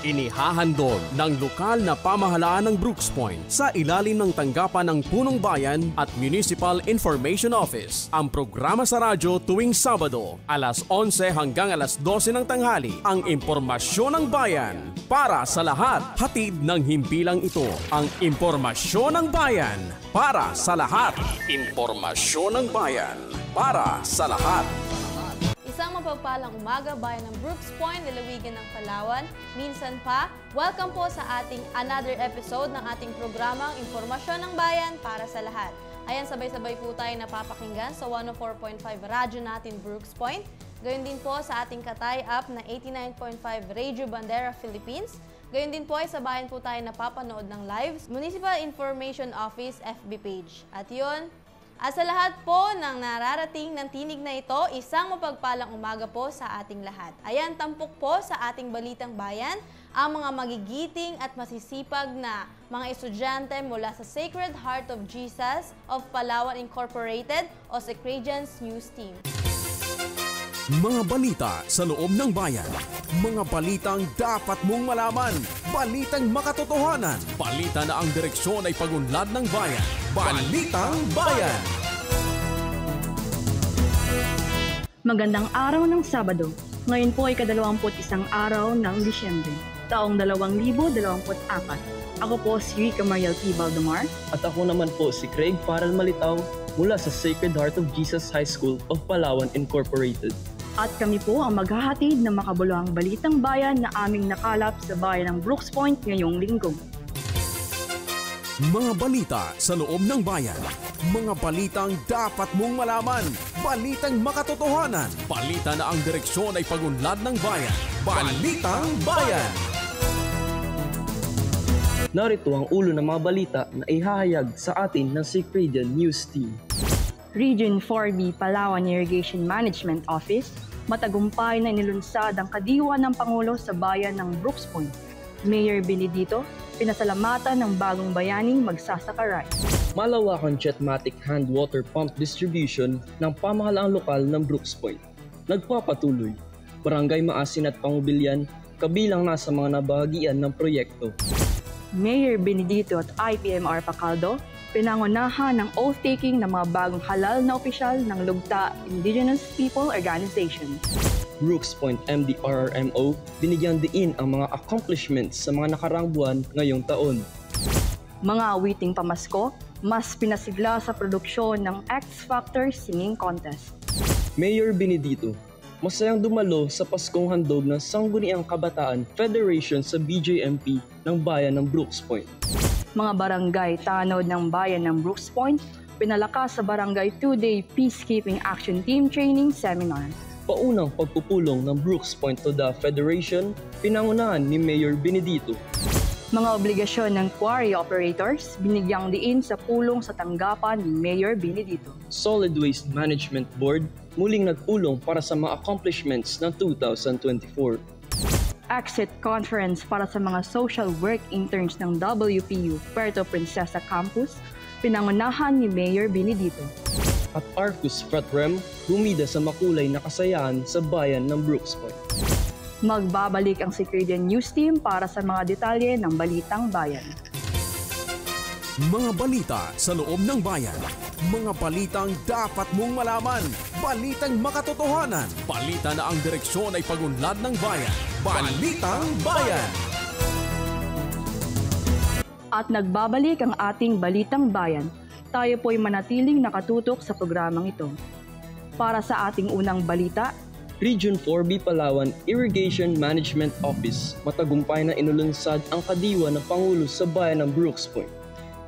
Inihahandog ng lokal na pamahalaan ng Brooks Point sa ilalim ng tanggapan ng Punong Bayan at Municipal Information Office. Ang programa sa radyo tuwing Sabado, alas 11 hanggang alas 12 ng tanghali, ang impormasyon ng bayan para sa lahat. Hatid ng himpilang ito, ang impormasyon ng bayan para sa lahat. Impormasyon ng bayan para sa lahat. Isang mapagpalang umaga, bayan ng Brooks Point, lalawigan ng Palawan. Minsan pa, welcome po sa ating another episode ng ating programang Impormasyon ng Bayan para sa lahat. Ayan, sabay-sabay po tayo napapakinggan sa 104.5 radyo natin Brooks Point. Gayon din po sa ating ka-tie-up na 89.5 Radio Bandera Philippines. Gayon din po ay sa bayan po tayo napapanood ng lives, Municipal Information Office FB page. At yun, at sa lahat po ng nararating ng tinig na ito, isang mapagpalang umaga po sa ating lahat. Ayan, tampok po sa ating Balitang Bayan, ang mga magigiting at masisipag na mga estudyante mula sa Sacred Heart of Jesus of Palawan Incorporated o Secredians News Team. Mga balita sa loob ng bayan. Mga balitang dapat mong malaman. Balitang makatotohanan. Balita na ang direksyon ay pagunlad ng bayan. Balitang Bayan. Magandang araw ng Sabado. Ngayon po ay ika-21 araw ng Disyembre, taong 2024. Ako po si Rica Mariel P. Baldemar. At ako naman po si Craig Paral Malitaw mula sa Sacred Heart of Jesus High School of Palawan Incorporated. At kami po ang maghahatid ng makabuluhang balitang bayan na aming nakalap sa bayan ng Brooks Point ngayong linggo. Mga balita sa loob ng bayan. Mga balitang dapat mong malaman. Balitang makatotohanan. Balita na ang direksyon ay pagunlad ng bayan. Balitang Bayan. Narito ang ulo ng mga balita na ihahayag sa atin ng Secredian News Team. Region 4B Palawan Irrigation Management Office, matagumpay na inilunsad ang kadiwa ng Pangulo sa bayan ng Brooks Point. Mayor Benedito, pinasalamatan ng bagong bayaning magsasakaray. Malawakang Jetmatic hand water pump distribution ng pamahalaang lokal ng Brooks Point. Nagpapatuloy, Barangay Maasin at Pangubilyan, kabilang nasa mga nabahagian ng proyekto. Mayor Benedito at IPMR Pacaldo, pinangunahan ng oath-taking ng mga bagong halal na opisyal ng Lugta Indigenous People Organization. Brooks Point MDRRMO, binigyan diin ang mga accomplishments sa mga nakaraang buwan ngayong taon. Mga awiting pamasko, mas pinasigla sa produksyon ng X Factor Singing Contest. Mayor Benedito, masayang dumalo sa Paskong Handog ng Sangguniang Kabataan Federation sa BJMP ng bayan ng Brooks Point. Mga barangay tanod ng bayan ng Brooks Point, pinalakas sa Barangay 2-Day Peacekeeping Action Team Training Seminar. Paunang pagpupulong ng Brooks Point to the Federation, pinangunahan ni Mayor Benedito. Mga obligasyon ng quarry operators, binigyang diin sa pulong sa tanggapan ni Mayor Benedito. Solid Waste Management Board, muling nagpulong para sa mga accomplishments ng 2024. Exit Conference para sa mga social work interns ng WPU Puerto Princesa Campus, pinangunahan ni Mayor Benedito. At Arcus Fratrem, humida sa makulay na kasayahan sa bayan ng Brooks Point. Magbabalik ang Secredian News Team para sa mga detalye ng Balitang Bayan. Mga balita sa loob ng bayan. Mga balitang dapat mong malaman. Balitang makatotohanan. Balita na ang direksyon ay pagunlad ng bayan. Balitang Bayan. At nagbabalik ang ating Balitang Bayan. Tayo po'y manatiling nakatutok sa programang ito. Para sa ating unang balita, Region 4B Palawan Irrigation Management Office, matagumpay na inulunsad ang kadiwa ng Pangulo sa bayan ng Brooks Point.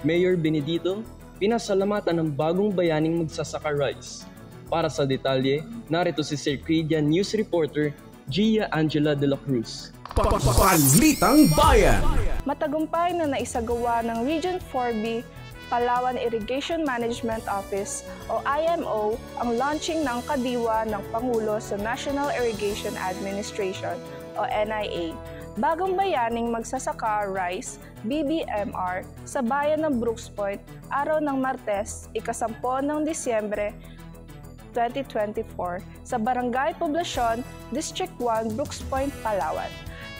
Mayor Benedito, pinasalamatan ng bagong bayaning magsasaka-rice. Para sa detalye, narito si Secredian News Reporter Gia Angela de la Cruz. Balitang Bayan. Matagumpay na naisagawa ng Region 4B Palawan Irrigation Management Office o IMO ang launching ng kadiwa ng Pangulo sa National Irrigation Administration o NIA. Bagong bayaning magsasaka rice, BBMR, sa bayan ng Brooks Point, araw ng Martes, ika-10 ng Disyembre 2024 sa Barangay Poblasyon, District 1, Brooks Point, Palawan.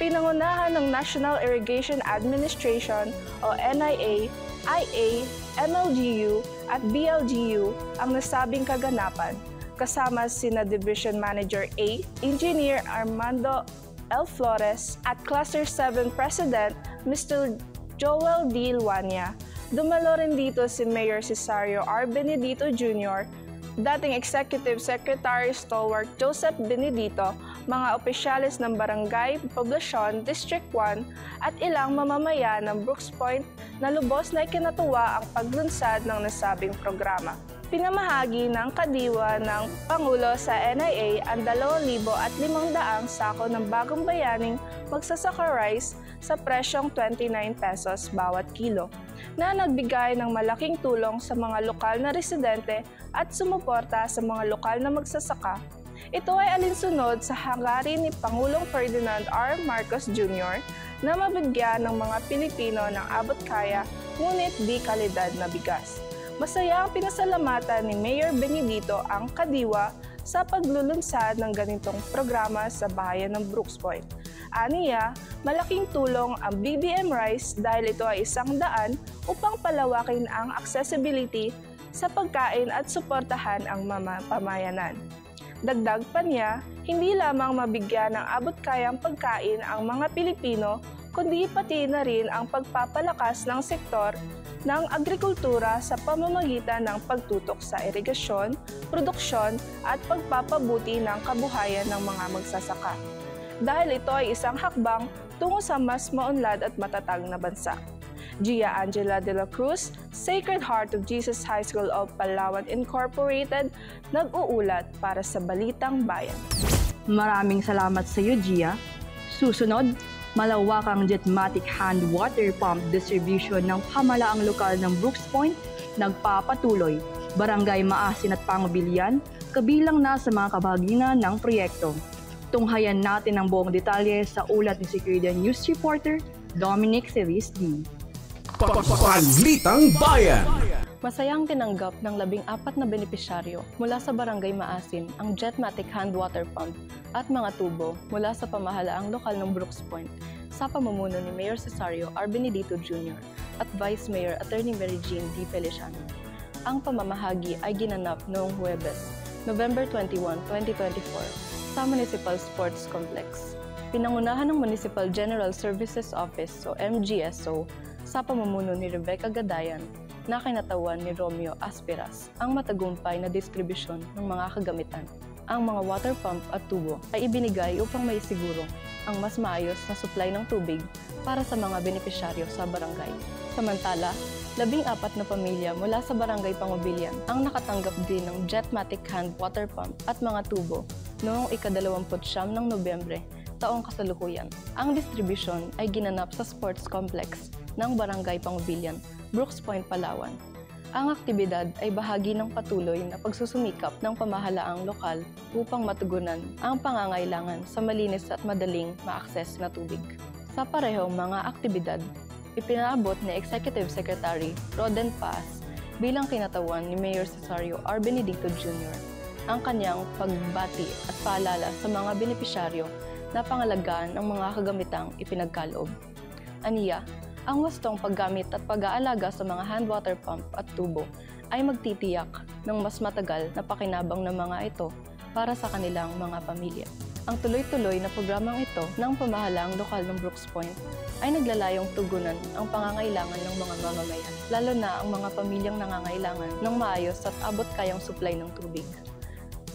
pinangunahan ng National Irrigation Administration o NIA, IA, MLGU at BLGU ang nasabing kaganapan, kasama sina Division Manager A, Engineer Armando L. Flores at Cluster 7 President Mr. Joel D. Luania. Dumalo rin dito si Mayor Cesario R. Benedito Jr., dating Executive Secretary Stalwart Joseph Benedito, mga opisyalis ng Barangay, Poblasyon, District 1 at ilang mamamayan ng Brooks Point na lubos na ikinatuwa ang paglunsad ng nasabing programa. Pinamahagi ng kadiwa ng Pangulo sa NIA ang 2,500 sako ng bagong bayaning magsasaka rice sa presyong 29 pesos bawat kilo, na nagbigay ng malaking tulong sa mga lokal na residente at sumuporta sa mga lokal na magsasaka. Ito ay alinsunod sa hangarin ni Pangulong Ferdinand R. Marcos Jr. na mabigyan ng mga Pilipino ng abot-kaya ngunit di kalidad na bigas. Masaya ang pinasalamatan ni Mayor Benedito ang kadiwa sa paglulunsad ng ganitong programa sa bayan ng Brooks Point. Aniya, malaking tulong ang BBM Rice dahil ito ay isang daan upang palawakin ang accessibility sa pagkain at suportahan ang pamayanan. Dagdag pa niya, hindi lamang mabigyan ng abot-kayang pagkain ang mga Pilipino, kundi pati na rin ang pagpapalakas ng sektor ng agrikultura sa pamamagitan ng pagtutok sa irigasyon, produksyon at pagpapabuti ng kabuhayan ng mga magsasaka. Dahil ito ay isang hakbang tungo sa mas maunlad at matatag na bansa. Gia Angela de la Cruz, Sacred Heart of Jesus High School of Palawan Incorporated, nag-uulat para sa Balitang Bayan. Maraming salamat sa iyo, Gia. Susunod, malawakang Jetmatic hand water pump distribution ng pamahalaang lokal ng Brooks Point nagpapatuloy. Barangay Maasin at Pangubilian, kabilang na sa mga kabahaginan ng proyekto. Tunghayan natin ang buong detalye sa ulat ni Securian News Reporter Dominic Celis D. Balitang Bayan! Masayang tinanggap ng 14 na benepisyaryo mula sa Barangay Maasin ang Jetmatic hand water pump at mga tubo mula sa pamahalaang lokal ng Brooks Point sa pamumuno ni Mayor Cesario R. Benedito Jr. at Vice Mayor Attorney Mary Jean D. Feliciano. Ang pamamahagi ay ginanap noong Huwebes, November 21, 2024 sa Municipal Sports Complex. Pinangunahan ng Municipal General Services Office o MGSO sa pamumuno ni Rebecca Gadayan na kinatawan ni Romeo Aspiras ang matagumpay na distribusyon ng mga kagamitan. Ang mga water pump at tubo ay ibinigay upang maisiguro ang mas maayos na supply ng tubig para sa mga benepisyaryo sa barangay. Samantala, 14 na pamilya mula sa Barangay Pangubilian ang nakatanggap din ng Jetmatic hand water pump at mga tubo noong ika-29 ng Nobyembre taong kasalukuyan. Ang distribution ay ginanap sa sports complex ng Barangay Pangubilian, Brooks Point, Palawan. Ang aktibidad ay bahagi ng patuloy na pagsusumikap ng pamahalaang lokal upang matugunan ang pangangailangan sa malinis at madaling ma-access na tubig. Sa parehong mga aktibidad, ipinaabot ni Executive Secretary Roden Paz bilang kinatawan ni Mayor Cesario R. Benedito Jr. ang kanyang pagbati at paalala sa mga benepisyaryo na pangalagaan ng mga kagamitang ipinagkaloob. Aniya, ang wastong paggamit at pag-aalaga sa mga hand water pump at tubo ay magtitiyak ng mas matagal na pakinabang ng mga ito para sa kanilang mga pamilya. Ang tuloy-tuloy na programang ito ng pamahalaang lokal ng Brooks Point ay naglalayong tugunan ang pangangailangan ng mga mamamayan, lalo na ang mga pamilyang nangangailangan ng maayos at abot-kayang supply ng tubig.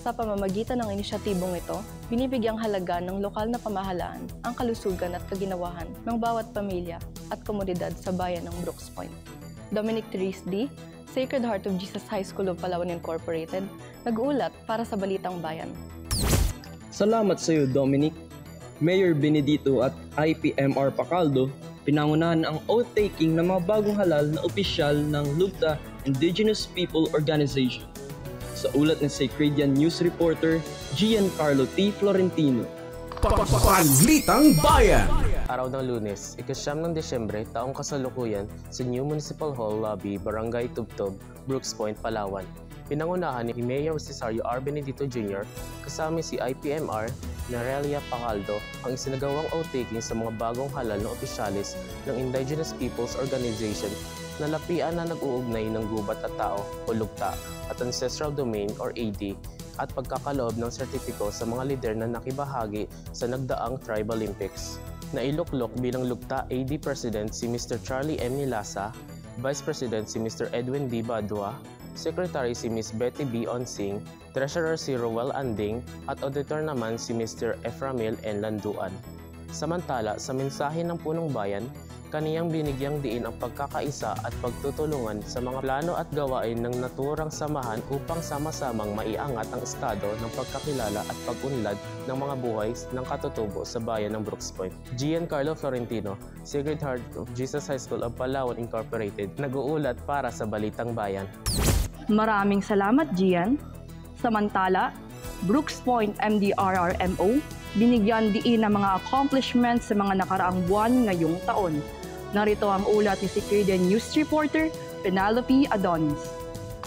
Sa pamamagitan ng inisyatibong ito, binibigyang halaga ng lokal na pamahalaan ang kalusugan at kaginawahan ng bawat pamilya at komunidad sa bayan ng Brooks Point. Dominic Therese D., Sacred Heart of Jesus High School of Palawan Incorporated, nag-uulat para sa Balitang Bayan. Salamat sa iyo, Dominic. Mayor Benedito at IPMR Pacaldo, pinangunahan ang oath-taking ng mga bagong halal na opisyal ng Lugta Indigenous People Organization. Sa ulat ng Securian News Reporter Giancarlo T. Florentino. Balitang Bayan! Araw ng Lunes, ika-9 ng Desyembre, taong kasalukuyan sa New Municipal Hall Lobby, Barangay Tubtob, Brooks Point, Palawan. Pinangunahan ni Mayor Cesario R. Benedito Jr. kasama si IPMR Nerelia Pacaldo ang isinagawang outtaking sa mga bagong halal na opisyalis ng Indigenous Peoples Organization na lapian na nag-uugnay ng gubat at tao o lugta at Ancestral Domain or AD at pagkakaloob ng sertipiko sa mga lider na nakibahagi sa nagdaang Tribal Olympics. Nailuklok bilang lugta AD President si Mr. Charlie M. Nilasa, Vice President si Mr. Edwin D. Badua, Secretary si Ms. Betty B. Onsing, Treasurer si Roel Anding at Auditor naman si Mr. Eframil N. Landuan. Samantala, sa mensahe ng Punong Bayan, kaniyang binigyang diin ang pagkakaisa at pagtutulungan sa mga plano at gawain ng naturang samahan upang sama-samang maiangat ang estado ng pagkakilala at pag-unlad ng mga buhay ng katutubo sa bayan ng Brooks Point. Giancarlo Florentino, Sacred Heart of Jesus High School of Palawan Incorporated, nag-uulat para sa Balitang Bayan. Maraming salamat, Gian. Samantala, Brooks Point MDRRMO, binigyan diin ng mga accomplishments sa mga nakaraang buwan ngayong taon. Narito ang ulat ni Secretariat News Reporter Penelope Adonis.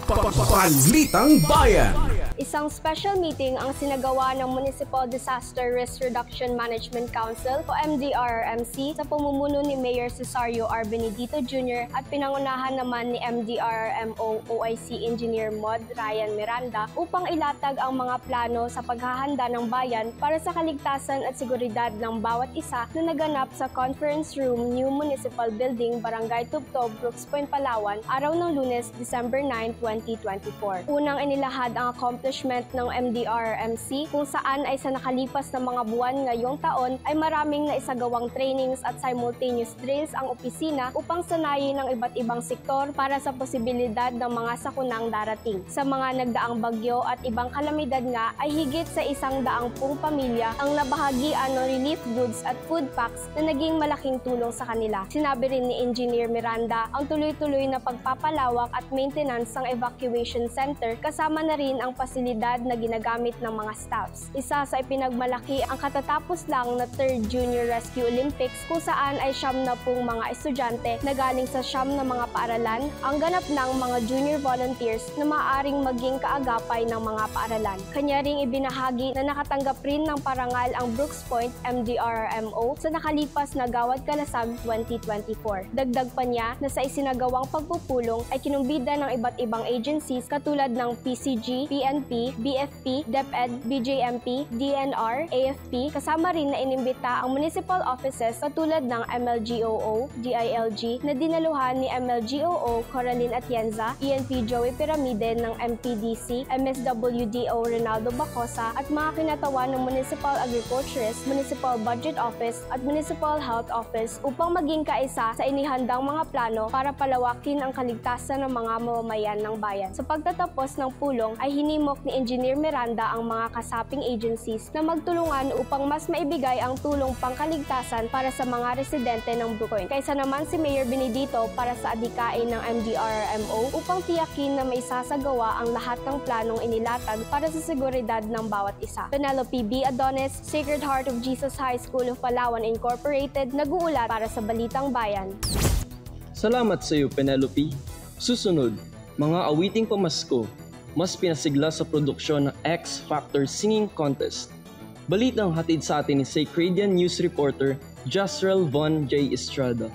Balitang Bayan! Isang special meeting ang sinagawa ng Municipal Disaster Risk Reduction Management Council o MDRRMC sa pamumuno ni Mayor Cesario R. Benedito Jr. at pinangunahan naman ni MDRRMO OIC Engineer Mod Ryan Miranda upang ilatag ang mga plano sa paghahanda ng bayan para sa kaligtasan at seguridad ng bawat isa na naganap sa Conference Room New Municipal Building, Barangay Tubtob, Brooks Point, Palawan, araw ng Lunes, December 9, 2024. Unang inilahad ang accomplishment ng MDRRMC kung saan ay sa nakalipas na mga buwan ngayong taon ay maraming naisagawang trainings at simultaneous drills ang opisina upang sanayin ang iba't ibang sektor para sa posibilidad ng mga sakunang darating. Sa mga nagdaang bagyo at ibang kalamidad nga ay higit sa 100 pamilya ang nabahagian ng relief goods at food packs na naging malaking tulong sa kanila. Sinabi rin ni Engineer Miranda ang tuloy-tuloy na pagpapalawak at maintenance ng evacuation center kasama na rin ang pasilidad na ginagamit ng mga staffs. Isa sa ipinagmalaki ang katatapos lang na 3rd Junior Rescue Olympics kung saan ay 70 mga estudyante na galing sa 9 na mga paaralan ang ganap ng mga junior volunteers na maaaring maging kaagapay ng mga paaralan. Kanya ring ibinahagi na nakatanggap rin ng parangal ang Brooks Point MDRRMO sa nakalipas na Gawad Kalasag 2024. Dagdag pa niya na sa isinagawang pagpupulong ay kinumbida ng iba't ibang agencies katulad ng PCG, PNP, BFP, DepEd, BJMP, DNR, AFP, kasama rin na inimbita ang municipal offices katulad ng MLGOO, DILG, na dinaluhan ni MLGOO Coraline Atienza, ENP Joey Piramide ng MPDC, MSWDO Ronaldo Bacosa, at mga kinatawan ng Municipal Agriculturist, Municipal Budget Office, at Municipal Health Office upang maging kaisa sa inihandang mga plano para palawakin ang kaligtasan ng mga mamamayan ng bayan. Sa pagtatapos ng pulong ay hinimok ni Engineer Miranda ang mga kasaping agencies na magtulungan upang mas maibigay ang tulong pangkaligtasan para sa mga residente ng Brooks Point. Kaysa naman si Mayor Benedito para sa adikain ng MDRRMO upang tiyakin na may sasagawa ang lahat ng planong inilatag para sa seguridad ng bawat isa. Penelope B. Adonis, Sacred Heart of Jesus High School of Palawan Incorporated, nag-uulat para sa Balitang Bayan. Salamat sa iyo, Penelope. Susunod, mga awiting pamasko, mas pinasigla sa produksyon ng X Factor Singing Contest. Balitang hatid sa atin ni Sacredian News Reporter Jasrel Von J. Estrada.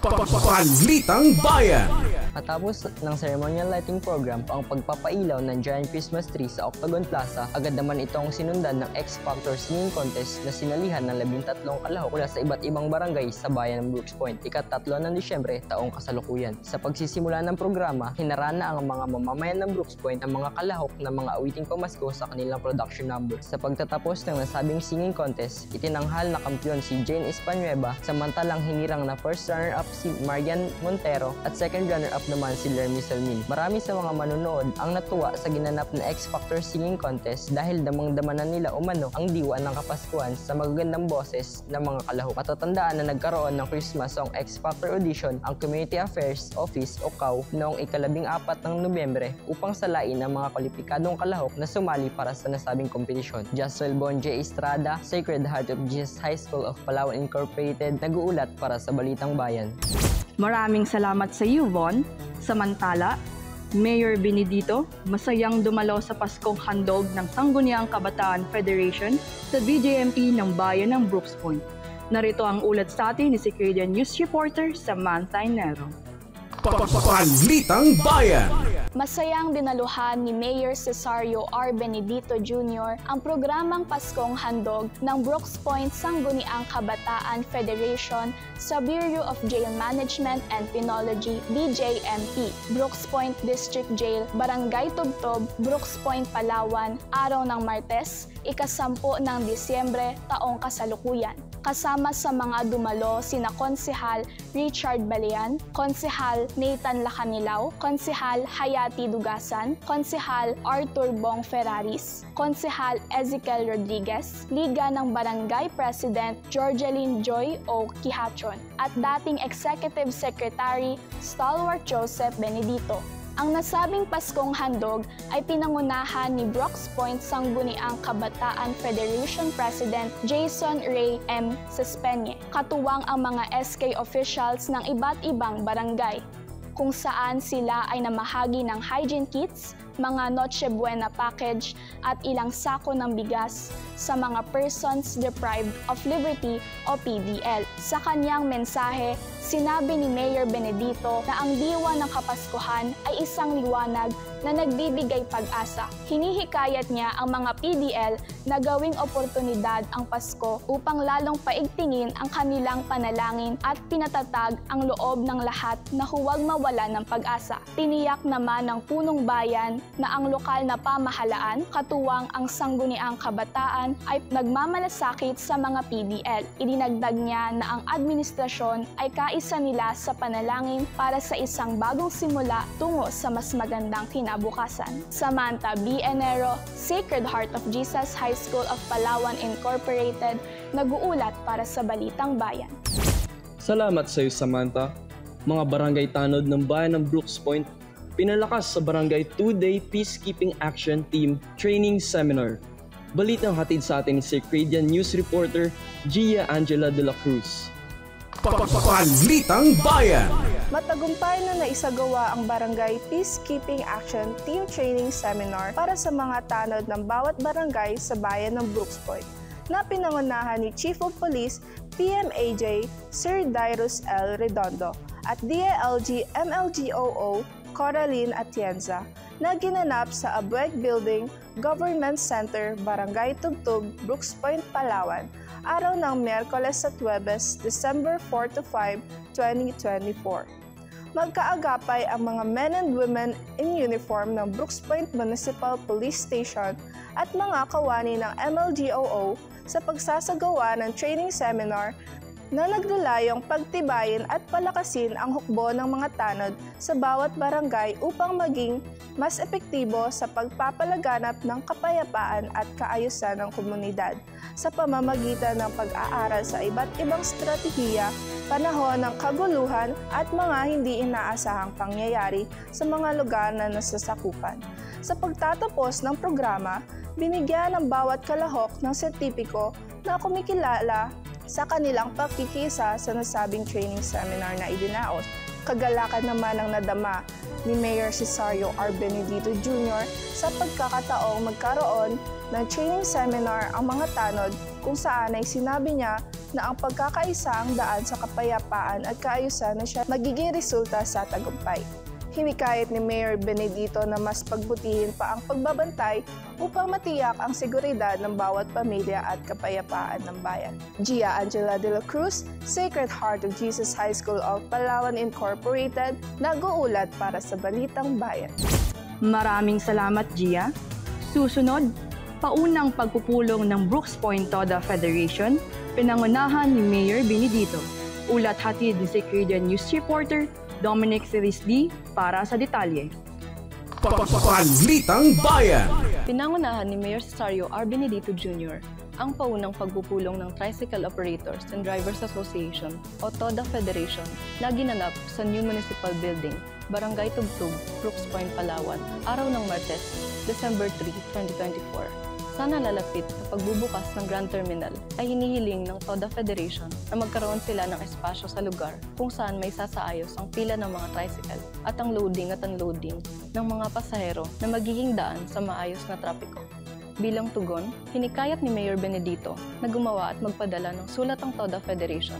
Balitang Bayan! Matapos ng ceremonial lighting program ang pagpapailaw ng giant Christmas tree sa Octagon Plaza, agad naman itong sinundan ng X Factor Singing Contest na sinalihan ng 13 kalahok mula sa iba't ibang barangay sa bayan ng Brooks Point, ika-3 ng Disyembre taong kasalukuyan. Sa pagsisimula ng programa, hinarana ang mga mamamayan ng Brooks Point ang mga kalahok ng mga awiting pamasko sa kanilang production number. Sa pagtatapos ng nasabing singing contest, itinanghal na kampiyon si Jane Espanueva, samantalang hinirang na first runner-up si Marian Montero at second runner-up naman si Lermy Salmin. Marami sa mga manonood ang natuwa sa ginanap na X Factor Singing Contest dahil damang-damanan nila umano ang diwa ng Kapaskuhan sa magagandang boses ng mga kalahok. Matatandaan na nagkaroon ng Christmas Song X Factor Audition ang Community Affairs Office o CAO noong ika-14 ng Nobyembre upang salain ang mga kwalipikadong kalahok na sumali para sa nasabing kompetisyon. Jasrel Bon J. Estrada, Sacred Heart of Jesus High School of Palawan Incorporated, nag-uulat para sa Balitang Bayan. Maraming salamat sa iyo, Von. Samantala, Mayor Benedito, masayang dumalo sa Paskong Handog ng Sangguniang Kabataan Federation sa BJMP ng Bayan ng Brooks Point. Narito ang ulat sa atin ni Secretary News Reporter Samantha Inero. Palitang Bayan! Masayang dinaluhan ni Mayor Cesario R. Benedito Jr. ang programang Paskong Handog ng Brooks Point Sangguniang Kabataan Federation sa Bureau of Jail Management and Penology, BJMP, Brooks Point District Jail, Barangay Tubtob, Brooks Point, Palawan, araw ng Martes, ika-10 ng Disyembre, taong kasalukuyan. Kasama sa mga dumalo sina Konsehal Richard Balean, Konsehal Nathan Lacanilaw, Konsehal Hayati Dugasan, Konsehal Arthur Bong Ferraris, Konsehal Ezekiel Rodriguez, Liga ng Barangay President Georgeline Joy O. Quijachon, at dating Executive Secretary Stalwart Joseph Benedito. Ang nasabing Paskong Handog ay pinangunahan ni Brooks Point Sangguniang Kabataan Federation President Jason Ray M. Sespeñe, katuwang ang mga SK officials ng iba't ibang barangay, kung saan sila ay namahagi ng hygiene kits, mga Noche Buena package at ilang sako ng bigas sa mga persons deprived of liberty o PDL. Sa kanyang mensahe, sinabi ni Mayor Benedito na ang diwa ng Kapaskuhan ay isang liwanag na nagbibigay pag-asa. Hinihikayat niya ang mga PDL na gawing oportunidad ang Pasko upang lalong paigtingin ang kanilang panalangin at pinatatag ang loob ng lahat na huwag mawala ng pag-asa. Tiniyak naman ng punong bayan na ang lokal na pamahalaan, katuwang ang Sangguniang Kabataan, ay nagmamalasakit sa mga PDL. Idinagdag niya na ang administrasyon ay kaisa nila sa panalangin para sa isang bagong simula tungo sa mas magandang kinabukasan. Samantha B. Enero, Sacred Heart of Jesus High School of Palawan Incorporated, nag-uulat para sa Balitang Bayan. Salamat sa iyo, Samantha. Mga barangay tanod ng Bayan ng Brooks Point, pinalakas sa Barangay 2-Day Peacekeeping Action Team Training Seminar. Balitang hatid sa atin ni Secretary News Reporter Gia Angela de la Cruz. Balitang Bayan! Matagumpay na naisagawa ang Barangay Peacekeeping Action Team Training Seminar para sa mga tanod ng bawat barangay sa bayan ng Brooks Point, na pinangunahan ni Chief of Police PMAJ Sir Dyrus L. Redondo at DILG MLGOO Coraline Atienza, na ginanap sa Abueg Building, Government Center, Barangay Tubtub, Brooks Point, Palawan, araw ng Miyerkules at Huwebes, December 4 to 5, 2024. Magkaagapay ang mga men and women in uniform ng Brooks Point Municipal Police Station at mga kawani ng MLGOO sa pagsasagawa ng training seminar na naglalayong pagtibayin at palakasin ang hukbo ng mga tanod sa bawat barangay upang maging mas epektibo sa pagpapalaganap ng kapayapaan at kaayusan ng komunidad sa pamamagitan ng pag-aaral sa iba't ibang strategiya, panahon ng kaguluhan at mga hindi inaasahang pangyayari sa mga lugar na nasasakupan. Sa pagtatapos ng programa, binigyan ng bawat kalahok ng sertipiko na kumikilala sa kanilang pakikisa sa nasabing training seminar na idinaos. Kagalakan naman ang nadama ni Mayor Cesario R. Benedito Jr. sa pagkakataong magkaroon ng training seminar ang mga tanod, kung saan ay sinabi niya na ang pagkakaisa ang daan sa kapayapaan at kaayusan na siya magiging resulta sa tagumpay. Hinikayat ni Mayor Benedito na mas pagbutihin pa ang pagbabantay upang matiyak ang seguridad ng bawat pamilya at kapayapaan ng bayan. Gia Angela de la Cruz, Sacred Heart of Jesus High School of Palawan Incorporated, nag-uulat para sa Balitang Bayan. Maraming salamat, Gia. Susunod, paunang pagpupulong ng Brooks Point Toda Federation, pinangunahan ni Mayor Benedito. Ulat hatid ni Secretary News Reporter Dominic Cerisdi para sa detalye. Balitang Bayan! Pinangunahan ni Mayor Cesario R. Benedito Jr. ang paunang pagpupulong ng Tricycle Operators and Drivers Association o TODA Federation na ginanap sa New Municipal Building, Barangay Tubtub, Brooks Point, Palawan, araw ng Martes, December 3, 2024. Sa nalalapit na pagbubukas ng Grand Terminal ay hinihiling ng TODA Federation na magkaroon sila ng espasyo sa lugar kung saan may sasaayos ang pila ng mga tricycle at ang loading at unloading ng mga pasahero na magiging daan sa maayos na trapiko. Bilang tugon, hinikayat ni Mayor Benedito na gumawa at magpadala ng sulat ang TODA Federation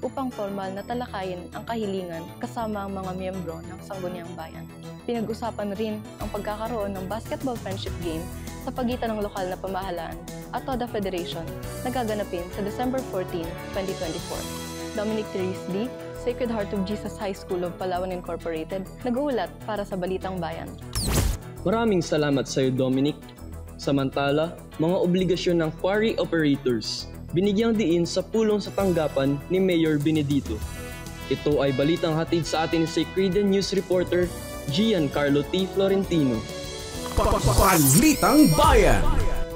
upang formal na talakayin ang kahilingan kasama ang mga miyembro ng Sangguniang Bayan. Pinag-usapan rin ang pagkakaroon ng basketball friendship game sa pagitan ng lokal na pamahalaan at TODA Federation na gaganapin sa December 14, 2024. Dominic Therese D., Sacred Heart of Jesus High School of Palawan Incorporated, nag-uulat para sa Balitang Bayan. Maraming salamat sa iyo, Dominic. Samantala, mga obligasyon ng quarry operators binigyang diin sa pulong sa tanggapan ni Mayor Benedito. Ito ay balitang hatid sa atin ni Sacredian News Reporter Giancarlo T. Florentino. Balitang Bayan!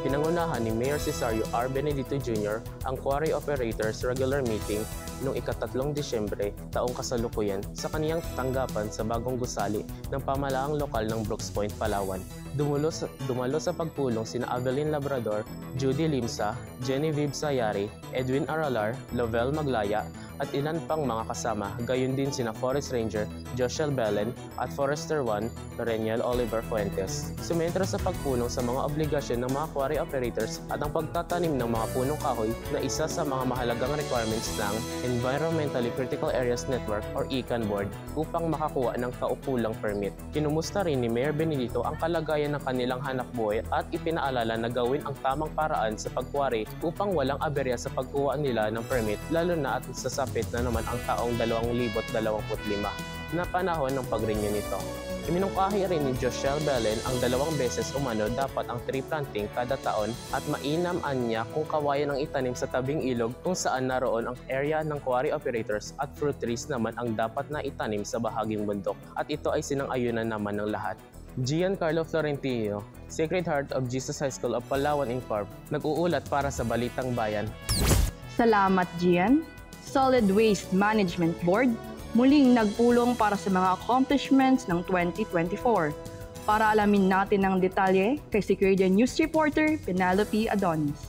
Pinangunahan ni Mayor Cesario R. Benedito Jr. ang Quarry Operators Regular Meeting noong ika-3 Disyembre taong kasalukuyan sa kaniyang tanggapan sa bagong gusali ng pamahalaang lokal ng Brooks Point, Palawan. Dumalo sa pagpulong sina Avelin Labrador, Judy Limsa, Genevieve Sayari, Edwin Aralar, Lovell Maglaya, at ilan pang mga kasama, gayon din sina Forest Ranger Joshel Belen at Forester 1 Reniel Oliver Fuentes. Sumentro sa pagpulong sa mga obligasyon ng mga quarry operators at ang pagtatanim ng mga punong kahoy na isa sa mga mahalagang requirements ng Environmentally Critical Areas Network or ECAN Board upang makakuha ng kaukulang permit. Kinumusta rin ni Mayor Benedito ang kalagayan ng kanilang hanapbuhay at ipinaalala na gawin ang tamang paraan sa pagkwari upang walang aberya sa pagkuha nila ng permit, lalo na at sasapit na naman ang taong 2025 na panahon ng pag-renew nito. Iminungkahi rin ni Joshel Belen ang 2 beses umano dapat ang tree planting kada taon at mainam-an niya kung kawayan ang itanim sa tabing ilog kung saan naroon ang area ng quarry operators at fruit trees naman ang dapat na itanim sa bahaging bundok at ito ay sinang-ayunan naman ng lahat. Giancarlo Florentino, Sacred Heart of Jesus High School of Palawan Incorp, nag-uulat para sa Balitang Bayan. Salamat, Gian. Solid Waste Management Board, muling nagpulong para sa mga accomplishments ng 2024. Para alamin natin ang detalye kay Sacredian News Reporter Penelope Adonis.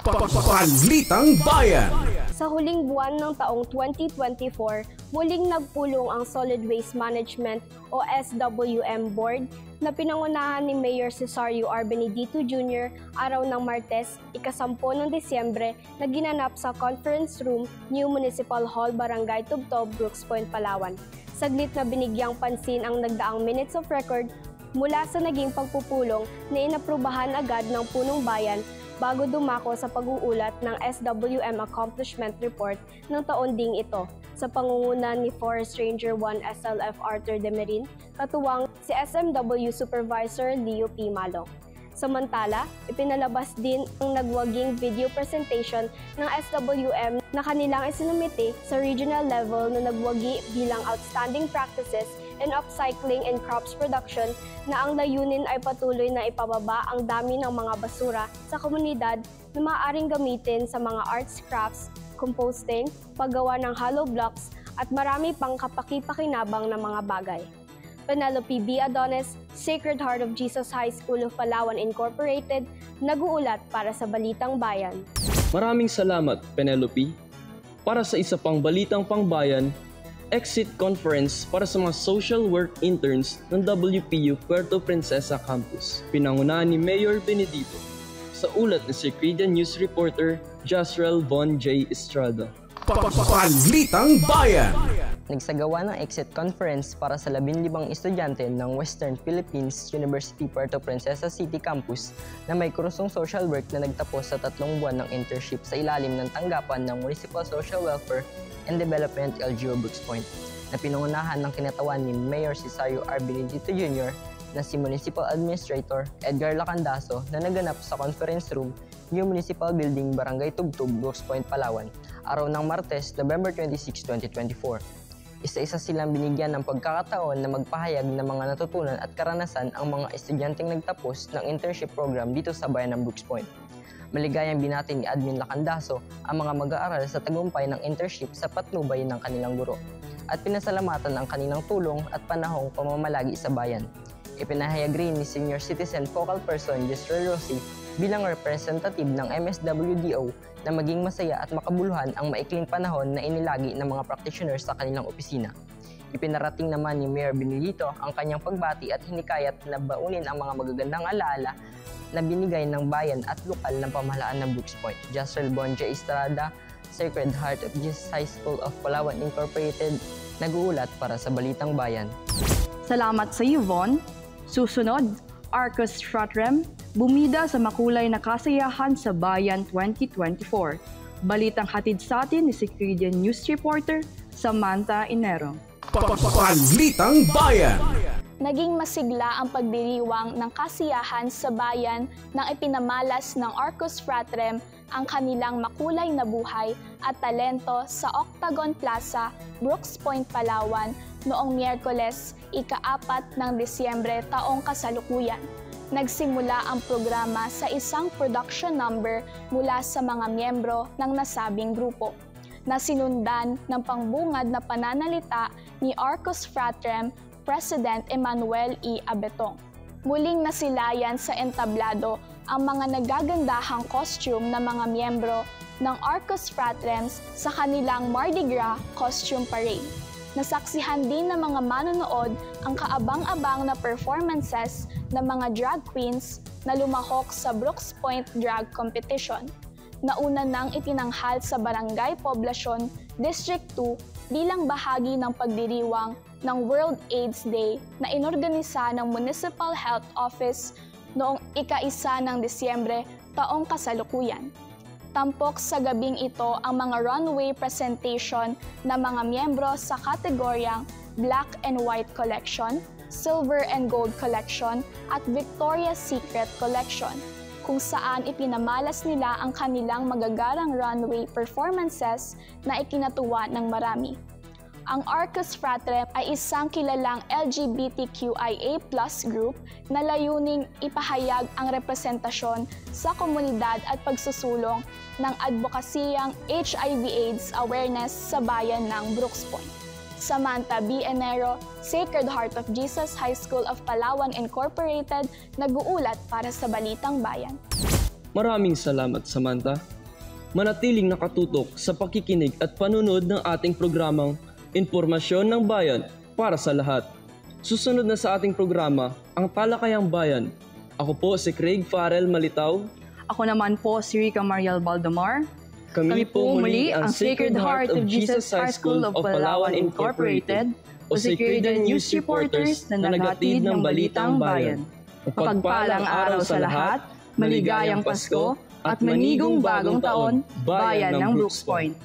Balitang Bayan! Sa huling buwan ng taong 2024, muling nagpulong ang Solid Waste Management o SWM Board na pinangunahan ni Mayor Cesario R. Benedito Jr. araw ng Martes, ika-10 ng Disyembre na ginanap sa Conference Room, New Municipal Hall, Barangay Tubtob, Brooks Point, Palawan. Saglit na binigyang pansin ang nagdaang minutes of record mula sa naging pagpupulong na inaprubahan agad ng punong bayan bago dumako sa pag-uulat ng SWM Accomplishment Report ng taon ding ito sa pangunguna ni Forest Ranger 1 SLF Arthur Demerin, katuwang si SMW Supervisor Leo P. Malong. Samantala, ipinalabas din ang nagwaging video presentation ng SWM na kanilang isinumite sa regional level na nagwagi bilang Outstanding Practices in Upcycling and Crops Production na ang layunin ay patuloy na ipababa ang dami ng mga basura sa komunidad na maaaring gamitin sa mga arts, crafts, composting, paggawa ng hollow blocks at marami pang kapaki-pakinabang na mga bagay. Penelope B. Adonis, Sacred Heart of Jesus High School of Palawan Incorporated, nag-uulat para sa Balitang Bayan. Maraming salamat, Penelope. Para sa isa pang Balitang Pangbayan, exit conference para sa mga social work interns ng WPU Puerto Princesa Campus. Pinangunahan ni Mayor Benedito. Sa ulat ni Sacredian News Reporter Jasrel Von J. Estrada. Balitang Bayan! Nagsagawa ng exit conference para sa 15 estudyante ng Western Philippines University Puerto Princesa City Campus na may kursong social work na nagtapos sa 3 buwan ng internship sa ilalim ng tanggapan ng Municipal Social Welfare and Development LGU Brooks Point na pinangunahan ng kinatawan ni Mayor Cesario R. Benedito Jr. na si Municipal Administrator Edgar Lacandaso na naganap sa conference room New Municipal Building, Barangay Tubtob, Brooks Point, Palawan, araw ng Martes, November 26, 2024. Isa-isa silang binigyan ng pagkakataon na magpahayag ng mga natutunan at karanasan ang mga estudyanteng nagtapos ng internship program dito sa bayan ng Brooks Point. Maligayang binati ni Admin Lacandaso ang mga mag-aaral sa tagumpay ng internship sa patnubay ng kanilang guro at pinasalamatan ang kanilang tulong at panahong pamamalagi sa bayan. Ipinahayag rin ni Senior Citizen Focal Person Yusrel Rossi bilang representative ng MSWDO na maging masaya at makabuluhan ang maikling panahon na inilagi ng mga practitioners sa kanilang opisina. Ipinarating naman ni Mayor Benedito ang kanyang pagbati at hinikayat na baunin ang mga magagandang alaala na binigay ng bayan at lokal ng pamahalaan ng Brooks Point. Jasrel Bonja Estrada, Sacred Heart of Jesus High School of Palawan Incorporated, nag-uulat para sa Balitang Bayan. Salamat sa iyo, Von. Susunod, Arcos Fratrem, bumida sa makulay na kasayahan sa Bayan 2024. Balitang hatid sa atin ni Secredian News Reporter Samantha Inero. Balitang Bayan! Naging masigla ang pagdiriwang ng kasiyahan sa bayan nang ipinamalas ng Arcos Fratrem ang kanilang makulay na buhay at talento sa Octagon Plaza, Brooks Point, Palawan noong Miyerkules, ika-4 ng Disyembre taong kasalukuyan. Nagsimula ang programa sa isang production number mula sa mga miyembro ng nasabing grupo, na sinundan ng pangbungad na pananalita ni Arcos Fratrem President Emmanuel E. Abetong. Muling nasilayan sa entablado ang mga nagagandahang costume ng mga miyembro ng Arcos Fratrems sa kanilang Mardi Gras Costume Parade. Nasaksihan din ng mga manonood ang kaabang-abang na performances ng mga drag queens na lumahok sa Brooks Point Drag Competition, na una nang itinanghal sa Barangay Poblacion, District 2 bilang bahagi ng pagdiriwang ng World AIDS Day na inorganisa ng Municipal Health Office noong ika-1 ng Disyembre taong kasalukuyan. Tampok sa gabing ito ang mga runway presentation ng mga miyembro sa kategoryang Black and White Collection, Silver and Gold Collection at Victoria's Secret Collection, kung saan ipinamalas nila ang kanilang magagarang runway performances na ikinatuwa ng marami. Ang Arcos Fratrem ay isang kilalang LGBTQIA+ group na layuning ipahayag ang representasyon sa komunidad at pagsusulong ng advokasiyang HIV/AIDS awareness sa bayan ng Brooks Point. Samantha B. Enero, Sacred Heart of Jesus High School of Palawan Incorporated, nag-uulat para sa Balitang Bayan. Maraming salamat, Samantha. Manatiling nakatutok sa pakikinig at panunod ng ating programang Impormasyon ng Bayan para sa lahat. Susunod na sa ating programa, ang Talakayang Bayan. Ako po si Craig Farrell Malitaw. Ako naman po si Rica Mariel Baldamar. Kami po muli ang Sacred Heart of Jesus High School of Palawan Incorporated o Secredian News Reporters na naghatid ng Balitang Bayan. Mapagpalang araw sa lahat, maligayang Pasko at manigong bagong taon, Bayan ng Brooks Point.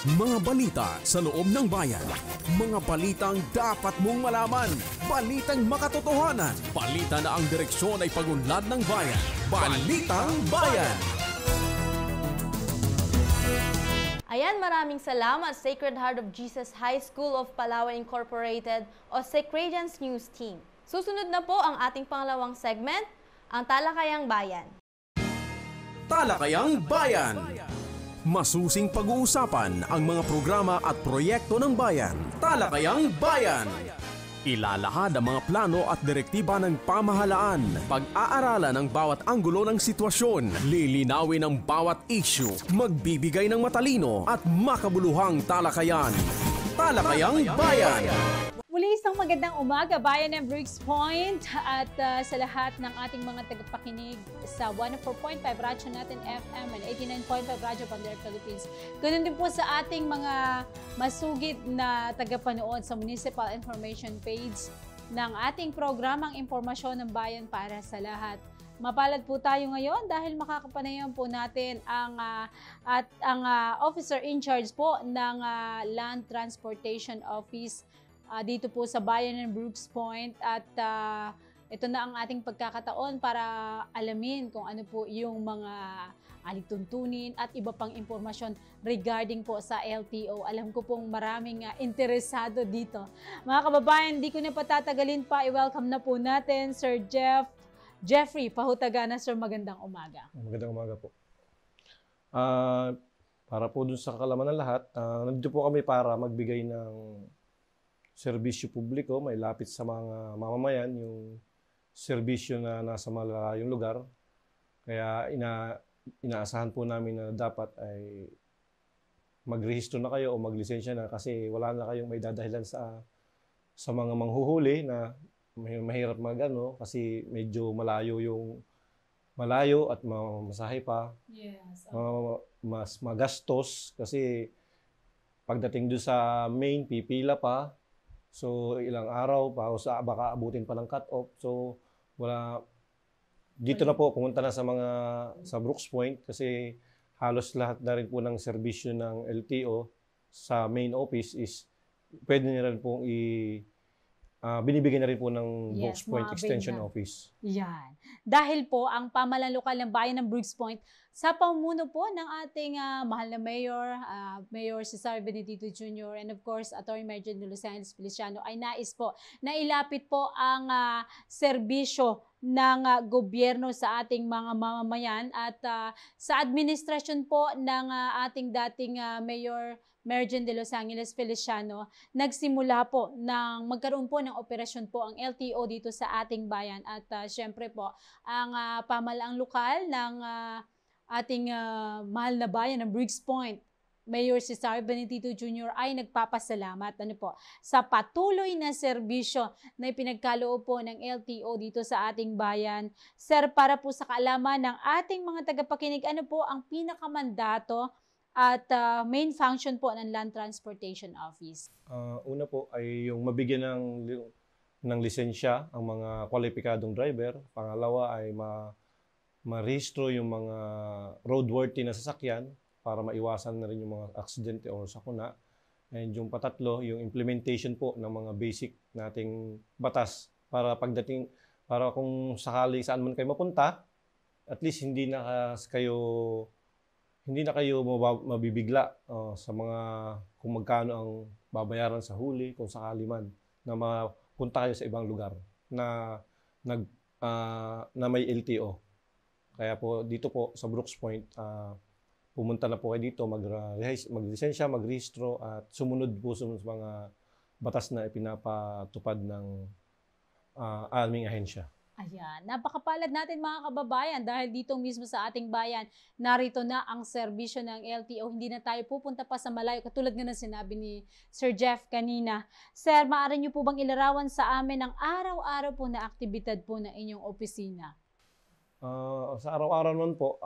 Mga balita sa loob ng bayan. Mga balitang dapat mong malaman. Balitang makatotohanan. Balita na ang direksyon ay pagunlad ng bayan. Balitang Bayan! Ayan, maraming salamat Sacred Heart of Jesus High School of Palawan Incorporated o Secredian's News Team. Susunod na po ang ating pangalawang segment, ang Talakayang Bayan. Talakayang Bayan! Masusing pag-uusapan ang mga programa at proyekto ng bayan. Talakayang Bayan! Ilalahad ang mga plano at direktiba ng pamahalaan. Pag-aaralan ang bawat anggulo ng sitwasyon. Lilinawin ang bawat issue. Magbibigay ng matalino at makabuluhang talakayan. Talakayang Bayan! Muli isang magandang umaga, bayan ng Brooks Point at sa lahat ng ating mga tagapakinig sa 104.5 Radyo natin FM and 89.5 Radyo Bandera Philippines. Ganun din po sa ating mga masugid na tagapanood sa Municipal Information page ng ating programang Impormasyon ng Bayan para sa lahat. Mapalad po tayo ngayon dahil makakapanayan po natin ang officer in charge po ng Land Transportation Office dito po sa bayan ng Brooks Point at ito na ang ating pagkakataon para alamin kung ano po yung mga alituntunin at iba pang impormasyon regarding po sa LTO. Alam ko pong maraming interesado dito. Mga kababayan, di ko na patatagalin pa, i-welcome na po natin Sir Jeffrey Pahutagana. Sir, magandang umaga. Magandang umaga po. Para po dun sa kalaman ng lahat, nandito po kami para magbigay ng serbisyo publiko, may lapit sa mga mamamayan, yung serbisyo na nasa malalayong lugar. Kaya inaasahan po namin na dapat ay magrehistro na kayo o maglisensya na kasi wala na kayong may dadahilan sa mga manghuhuli na mahirap magano kasi medyo malayo at masahe pa. Yes. Mas magastos kasi pagdating doon sa main, pipila pa. So, ilang araw pa o baka abutin pa ng cut-off. So, dito na po, pumunta na sa Brooks Point kasi halos lahat na rin po ng serbisyo ng LTO sa main office is pwede nila rin pong binibigyan na rin po ng Brooks Point Extension Office. Yan. Dahil po, ang pamahalaan lokal ng bayan ng Brooks Point, sa pamumuno po ng ating mahal na Mayor, Mayor Cesar Benedito Jr. and of course, Atty. Major de Los Angeles Feliciano, ay nais po na ilapit po ang serbisyo ng gobyerno sa ating mga mamamayan at sa administrasyon po ng ating dating Mayor Mergen de Los Angeles Feliciano, nagsimula po ng magkaroon po ng operasyon po ang LTO dito sa ating bayan at syempre po ang pamahalaang lokal ng ating mahal na bayan ng Brooks Point, Mayor Cesar Benedito Jr. ay nagpapasalamat sa patuloy na serbisyo na ipinagkaloob po ng LTO dito sa ating bayan. Sir, para po sa kaalaman ng ating mga tagapakinig, ano po ang pinakamandato at main function po ng Land Transportation Office? Una po ay yung mabigyan ng lisensya ang mga kwalipikadong driver. Pangalawa ay ma-rehistro yung mga roadworthy na sasakyan para maiwasan na rin yung mga aksidente o sakuna. And yung patatlo, yung implementation po ng mga basic nating batas para kung sakali saan man kayo mapunta, at least hindi na kayo mabibigla sa mga kung magkano ang babayaran sa huli kung sakali man na mapunta kayo sa ibang lugar na may LTO. Kaya po dito po sa Brooks Point, pumunta na po kayo dito, maglisensya, magrehistro at sumunod po sa mga batas na ipinapatupad ng aming ahensya. Ayan, napakapalad natin mga kababayan dahil dito mismo sa ating bayan, narito na ang serbisyo ng LTO. Hindi na tayo pupunta pa sa malayo katulad nga ng sinabi ni Sir Jeff kanina. Sir, maaari niyo po bang ilarawan sa amin ang araw-araw po na aktibidad po ng inyong opisina? Sa araw-araw naman po,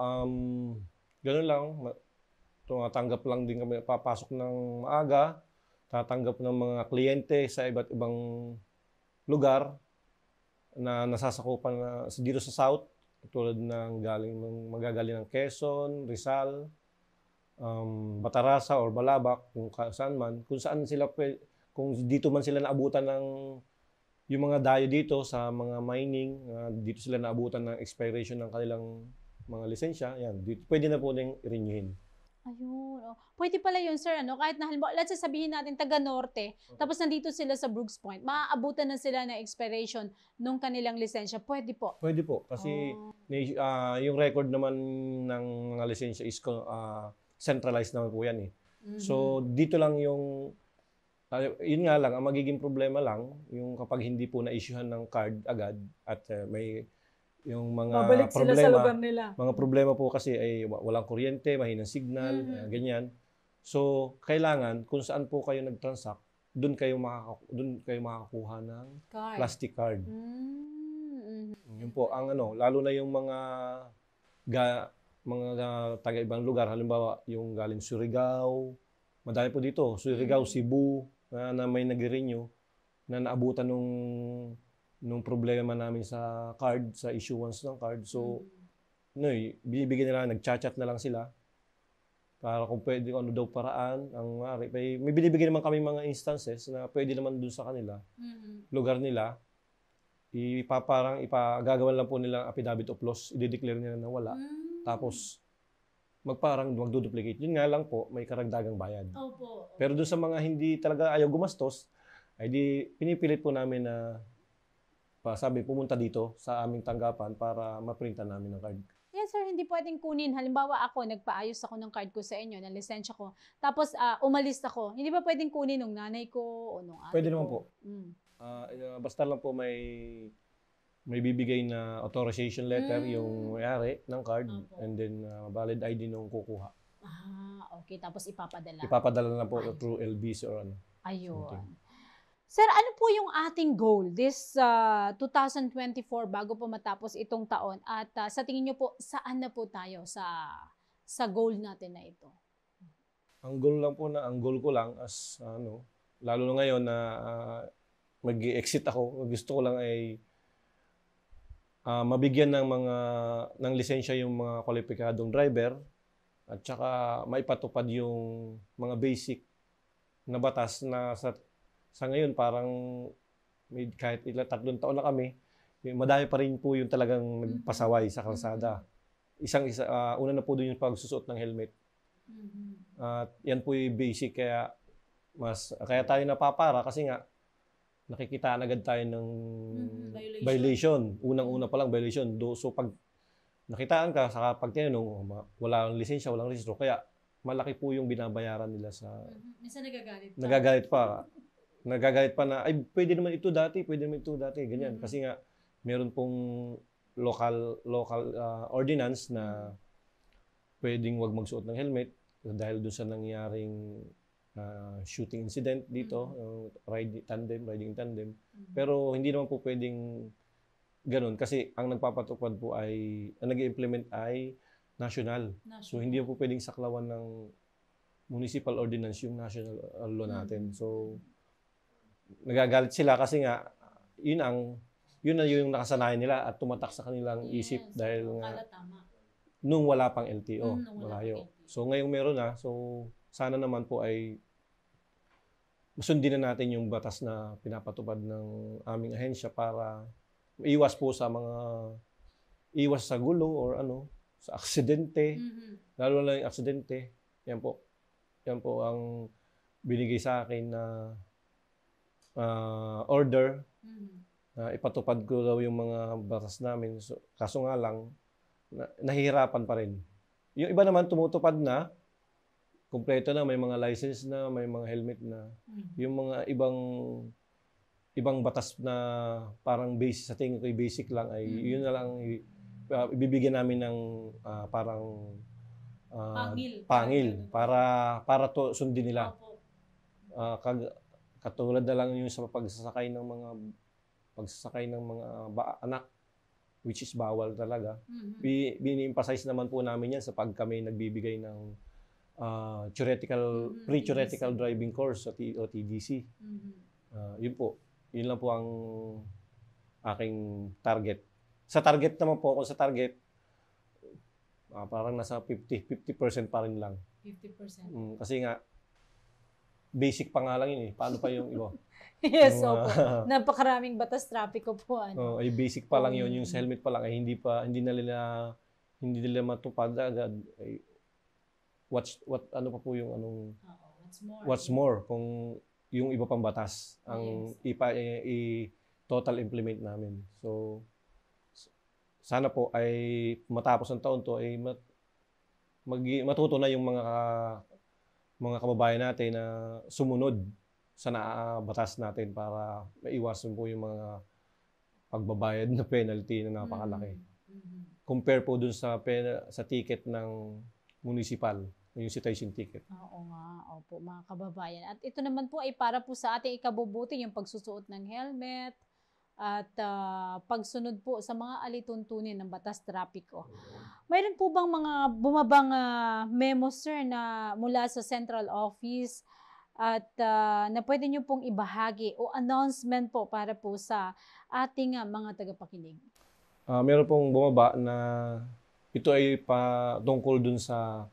gano'n lang. Tumatanggap lang din kami, papasok ng maaga, tatanggap ng mga kliyente sa iba't ibang lugar na nasasakupan dito sa South, tulad ng magagaling ng Quezon, Rizal, Batarasa or Balabac, kung saan sila, kung dito man sila naabutan ng yung mga dayo dito sa mga mining, dito sila naabutan ng expiration ng kanilang mga lisensya, yan, dito, pwede na po nang i-renewin. Ayun. Pwede pala yun, sir. Kahit na halimbawa, let's say sabihin natin taga-norte, tapos nandito sila sa Brooks Point, maaabutan na sila ng expiration nung kanilang lisensya. Pwede po? Pwede po. Kasi yung record naman ng mga lisensya is centralized naman po yan eh. So, dito lang yun nga lang, ang magiging problema lang, yung kapag hindi po na-issuehan ng card agad at may yung mga babalik problema, sila sa lugar nila. Mga problema po kasi ay walang kuryente, mahinang signal, ganyan. So, kailangan kung saan po kayo nag-transact, doon kayo makakuha ng plastic card. Yun po ang lalo na yung mga taga-ibang lugar, halimbawa yung galing Surigao, madami po dito, Surigao, Cebu, na may nag-renew, na naabutan nung problema namin sa card, sa issuance ng card. So, binibigyan nila, nag-chat na lang sila para kung pwede daw paraan. May binibigyan naman kami mga instances na pwede naman dun sa kanila, lugar nila, gagawan lang po nilang affidavit of loss, i-declare nila na wala. Tapos, magduduplicate. Yun nga lang po, may karagdagang bayad. Opo. Pero dun sa mga hindi talaga ayaw gumastos, ay di pinipilit po namin na pumunta dito sa aming tanggapan para maprintan namin ng card. Yes, sir, hindi pwedeng kunin. Halimbawa ako, nagpaayos ako ng card ko sa inyo, ng lisensya ko. Tapos umalis ako. Hindi ba pwedeng kunin nung nanay ko o nung ate ko? Pwede naman po. Basta lang po may may bibigay na authorization letter yung may-ari ng card and then valid ID nung kukuha. Okay. Tapos ipapadala. Ipapadala na po through LBC or ano. Ayun. Sir, ano po yung ating goal this 2024 bago po matapos itong taon? At sa tingin nyo po, saan na po tayo sa goal natin na ito? Ang goal ko lang as lalo na ngayon na mag-exit ako, gusto ko lang ay mabigyan ng lisensya yung mga kwalipikadong driver at saka maipatupad yung mga basic na batas na sa ngayon parang kahit 3 taon na kami, madami pa rin po yung talagang nagpasaway sa kalsada. Una na po doon yung pagsusuot ng helmet. At yan po yung basic kaya tayo napapara kasi nga nakikita agad tayo ng violation. Unang-una pa lang violation. So pag nakitaan ka, saka pag tinanong, walang lisensya, walang registro, kaya malaki po yung binabayaran nila sa... Minsan nagagalit pa. Nagagalit pa na, ay pwede naman ito dati, ganyan. Kasi nga, meron pong local ordinance na pwedeng wag magsuot ng helmet dahil doon sa nangyaring shooting incident dito, riding tandem. Pero hindi naman po pwedeng ganun kasi ang nagpapatupad po ay, ang nag-implement ay national. So hindi po pwedeng saklawan ng municipal ordinance yung national law natin. So nagagalit sila kasi nga yun na yung nakasanayan nila at tumatak sa kanilang isip dahil nga nung wala pang LTO, malayo. So ngayong meron na, so sana naman po ay sundin na natin yung batas na pinapatupad ng aming ahensya para iwas po sa iwas sa gulo or sa aksidente. Lalo na yung aksidente. Yan po ang binigay sa akin na order na ipatupad ko daw yung mga batas namin. So, kaso nga lang, nahihirapan pa rin. Yung iba naman tumutupad na, kumpleto na, may mga license na, may mga helmet na. Yung mga ibang batas na parang basic, sa tingin ko basic lang ay yun na lang ibibigyan namin ng parang pangil para to sundin nila. Katulad na lang yung sa pagsasakay ng mga anak, which is bawal talaga. Bini-emphasize naman po namin yan sa pag kami nagbibigay ng pre-theoretical driving course o TDC. Yun lang po ang aking target. Sa target naman po, kung sa target, parang nasa 50% pa rin lang. 50%? Kasi nga, basic pa nga lang yun eh. Paano pa yung iba? Yes, opo. Napakaraming batas trapiko po. Ay basic pa lang yun. Yung sa helmet pa lang ay hindi nila matupad agad. Ano pa po yung what's more kung yung iba pang batas ang total implement namin. So sana po ay matapos ang taon to ay matuto na yung mga kababayan natin na sumunod sa batas natin para maiwasan po yung mga pagbabayad na penalty na napakalaki. Compare po dun sa ticket ng municipal, yung citation ticket. Oo nga, opo mga kababayan. At ito naman po ay para po sa ating ikabubuti yung pagsusuot ng helmet at pagsunod po sa mga alituntunin ng batas trapiko. Mayroon po bang mga bumabang memo, sir, na mula sa central office at na pwede nyo pong ibahagi o announcement po para po sa ating mga tagapakinig? Meron pong bumaba na ito ay tungkol dun sa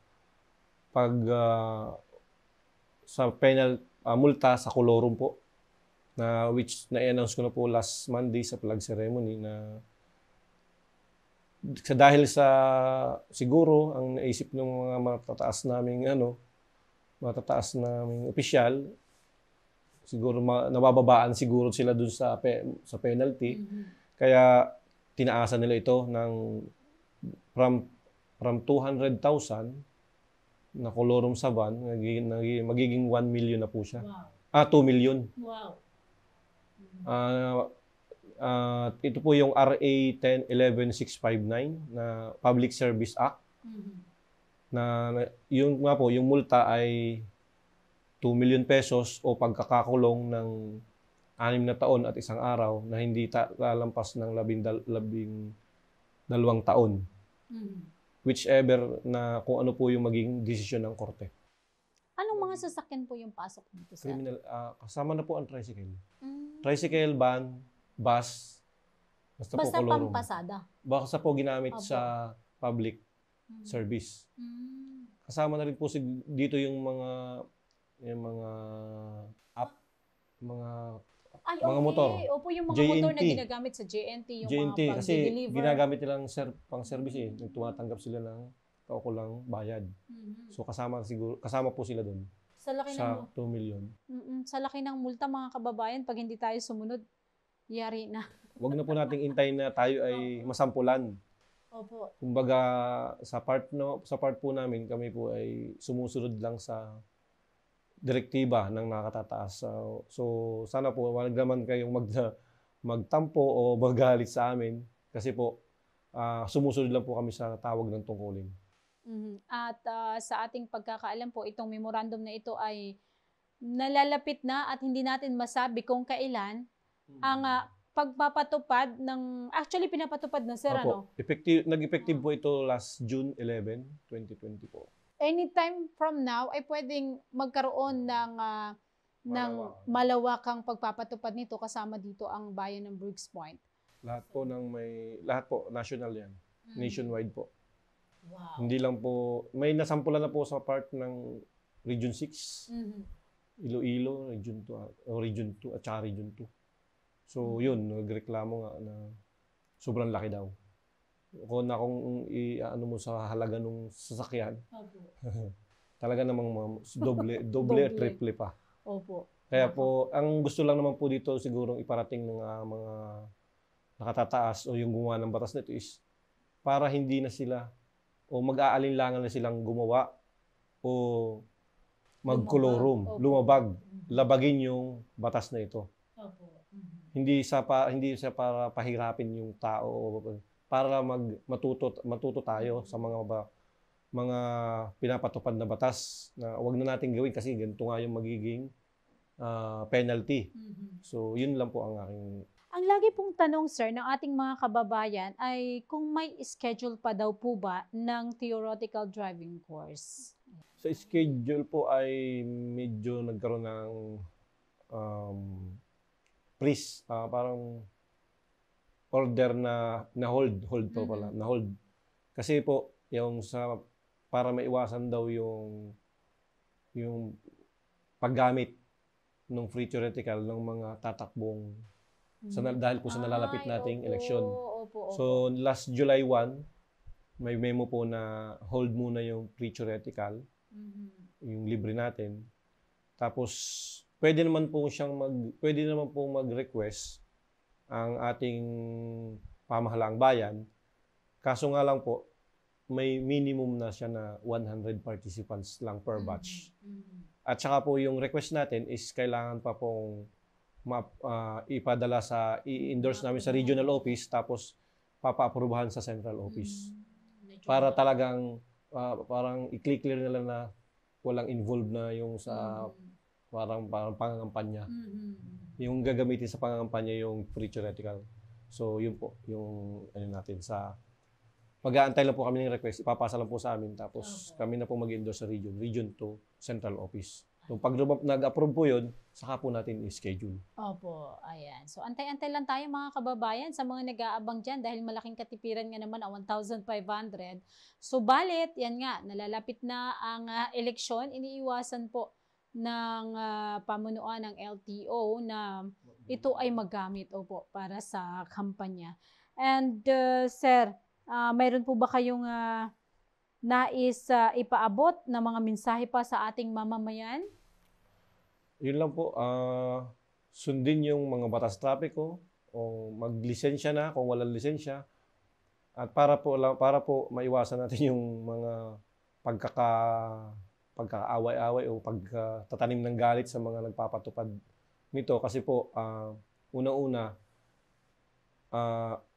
multa sa kolorum po, na which na-announce ko na po last Monday sa flag ceremony na dahil sa siguro ang naisip ng mga matataas naming opisyal, siguro nabababaan siguro sila dun sa penalty. Kaya tinaasan nila ito ng from 200,000 na kolorum sa van, magiging 1 million na po siya. Wow. 2 million. Wow. Ito po yung RA 1011659 na Public Service Act. Na yung nga po, yung multa ay 2 million pesos o pagkakakulong ng 6 na taon at 1 araw na hindi lalampas ng 12 taon. Whichever na kung ano po yung maging desisyon ng korte. Anong mga sasakyan po yung pasok dito, sir? Criminal, kasama na po ang tricycle. Tricycle, van, bus, basta po kolorum. Pampasada? Basta po ginamit sa public service. Kasama na rin po dito yung mga app, mga motor. Opo, yung mga JNT. motor na ginagamit sa JNT, yung JNT, mga kasi pag-deliver. ginagamit nilang pang-service eh. Tumatanggap sila ng kaukulang bayad. So kasama po sila doon. Sa laki sa 2 million. Sa laki ng multa, mga kababayan, pag hindi tayo sumunod, yari na. Huwag na po nating intayin na tayo ay masampulan. Opo. Kumbaga sa part po namin, kami po ay sumusunod lang sa direktiba ng nakatataas. So sana po wag naman kayong magtampo o magalit sa amin kasi po sumusunod lang po kami sa tawag ng tungkulin. At sa ating pagkakaalam po, itong memorandum na ito ay nalalapit na at hindi natin masabi kung kailan ang pagpapatupad ng... Actually, pinapatupad na, sir, ano? Nag-effective po ito last June 11, 2020 po. Anytime from now ay pwedeng magkaroon ng malawakang pagpapatupad nito kasama dito ang bayan ng Brooks Point. Lahat po national yan. Nationwide po. Wow. Hindi lang po, may nasampulan na po sa part ng Region 6, Iloilo, Region 2 at saka Region 2. So yun, nagreklamo nga na sobrang laki daw. Kung i-ano mo sa halaga ng sasakyan, talaga namang doble, triple pa. Opo. Kaya po, ang gusto lang naman po dito sigurong iparating ng mga nakatataas o yung gumawa ng batas nito is para hindi na sila o mag-aalinlangan na silang gumawa o magkolorum, lumabag, labagin yung batas na ito. Hindi sa para pahirapin yung tao, para matuto tayo sa mga pinapatupad na batas na wag na nating gawin kasi ganito nga yung magiging penalty. So yun lang po ang aking... Ang lagi pong tanong, sir, ng ating mga kababayan ay kung may schedule pa daw po ba ng theoretical driving course? Sa schedule po ay medyo nagkaroon ng freeze, parang order na hold po pala, na hold. Kasi po, yung para maiwasan daw yung paggamit ng free theoretical ng mga tatakbong dahil po sa nalalapit nating eleksyon. So last July 1, may memo po na hold muna yung free theoretical, yung libre natin. Tapos pwede naman po mag-request ang ating pamahalaang bayan. Kaso nga lang po, may minimum na siya na 100 participants lang per batch. At saka po yung request natin is kailangan pa pong ipadala i-endorse namin sa regional office tapos papa-aprobahan sa central office. Para talagang parang i-clear nila na walang involved na yung sa parang pangangampanya. Yung gagamitin sa pangangampanya yung free theoretical. So yun po yung natin sa mag-aantay lang po kami ng request, ipapasa lang po sa amin tapos kami na po mag-endorse sa region to central office. So pag nag-approve po yun, saka po natin i-schedule. Opo, ayan. So antay-antay lang tayo mga kababayan sa mga nag-aabang dyan dahil malaking katipiran nga naman ang 1,500. So balit, yan nga, nalalapit na ang eleksyon, iniiwasan po ng pamunuan ng LTO na ito ay magamit para sa kampanya. And sir, mayroon po ba kayong nais ipaabot na mga mensahe pa sa ating mamamayan? Yun lang po, sundin yung mga batas trapiko o maglisensya na kung walang lisensya. At para po maiwasan natin yung mga pagkakaaway-away o pagtatanim ng galit sa mga nagpapatupad nito kasi po unang-una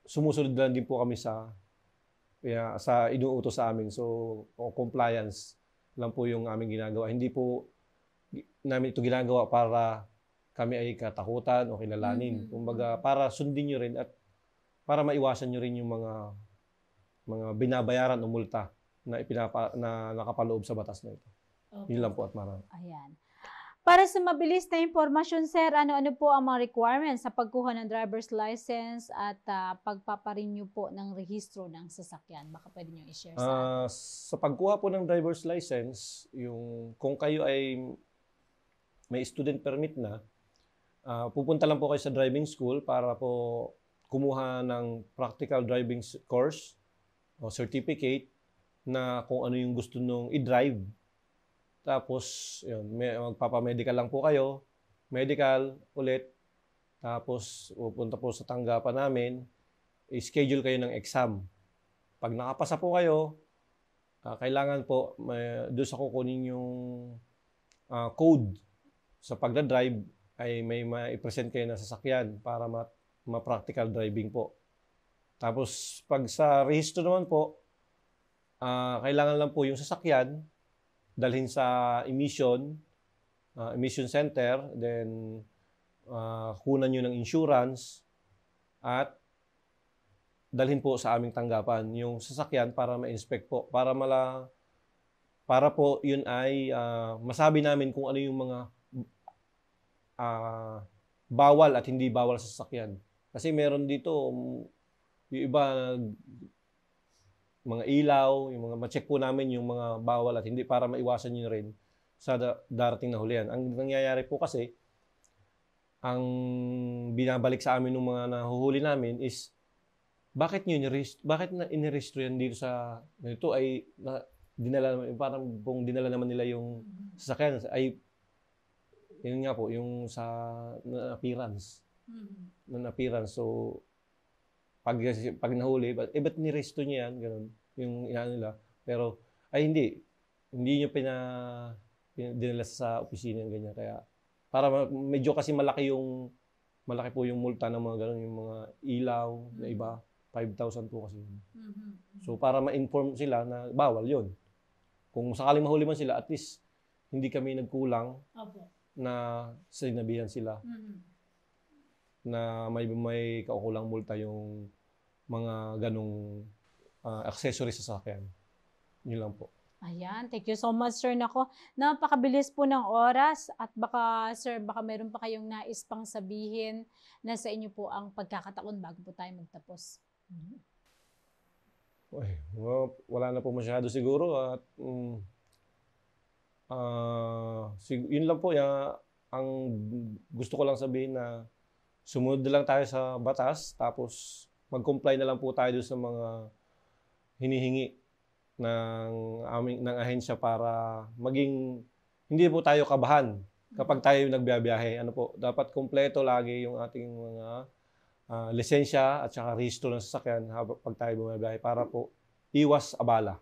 sumusunod lang din po kami sa inuutos sa amin. So, compliance lang po yung aming ginagawa. Hindi po namin ito ginagawa para kami ay katakutan o kilalanin. Kumbaga, para sundin nyo rin at para maiwasan nyo rin yung mga binabayaran o multa na nakapaloob sa batas na ito. Okay. Yun lang po at marami. Ayan. Para sa mabilis na impormasyon, sir, ano-ano po ang mga requirements sa pagkuha ng driver's license at pagpaparenew po ng rehistro ng sasakyan? Baka pwede nyo i-share sa atin. Sa pagkuha po ng driver's license, kung kayo ay may student permit na, pupunta lang po kayo sa driving school para po kumuha ng practical driving course o certificate na kung ano yung gusto nung i-drive. Tapos, yun, magpapamedical lang po kayo. Medical ulit. Tapos, pupunta po sa tanggapan namin. I-schedule kayo ng exam. Pag nakapasa po kayo, kailangan po, doon sa kukunin yung code sa pagdadrive ay may ma-present kayo na sasakyan para ma-practical driving po. Tapos, pag sa rehistro naman po, kailangan lang po yung sasakyan dalhin sa emission center, then kunan nyo ng insurance at dalhin po sa aming tanggapan yung sasakyan para ma-inspect po, para po yun ay masabi namin kung ano yung mga bawal at hindi bawal sa sasakyan. Kasi meron dito yung iba mga ilaw, yung mga ma-check po namin yung mga bawal at hindi para maiwasan nyo rin sa darating na hulihan. Ang nangyayari po kasi, ang binabalik sa amin ng mga nahuhuli namin is, bakit na inirehistro yan dito sa, ito ay parang kung dinala naman nila yung sasakyan, ay, yun nga po, yung sa appearance. So, pag nahuli, ba't nirehistro niya yan? Ganun, yung inaano nila. Pero, ay hindi nyo dinala sa opisina yung ganyan. Kaya, para medyo kasi malaki po yung multa ng mga ganun, yung mga ilaw na iba, 5,000 po kasi yun. So, para ma-inform sila na bawal yun. Kung sakaling mahuli man sila, at least, hindi kami nagkulang na sinabihan sila. Na may kaukulang multa yung mga ganong accessories sa sasakyan. Yun lang po. Ayan, thank you so much, sir. Nako, napakabilis po ng oras at baka, sir, meron pa kayong nais pang sabihin na sa inyo po ang pagkakataon bago po tayo magtapos. Wala na po masyado siguro at yun lang po, ang gusto ko lang sabihin na sumunod lang tayo sa batas, tapos mag-comply na lang po tayo sa mga hinihingi ng ahensya para maging hindi po tayo kabahan kapag tayo nagbiyahe. Dapat kumpleto lagi yung ating mga lisensya at saka rehistro ng sasakyan pag tayo bumibiyahe para po iwas abala.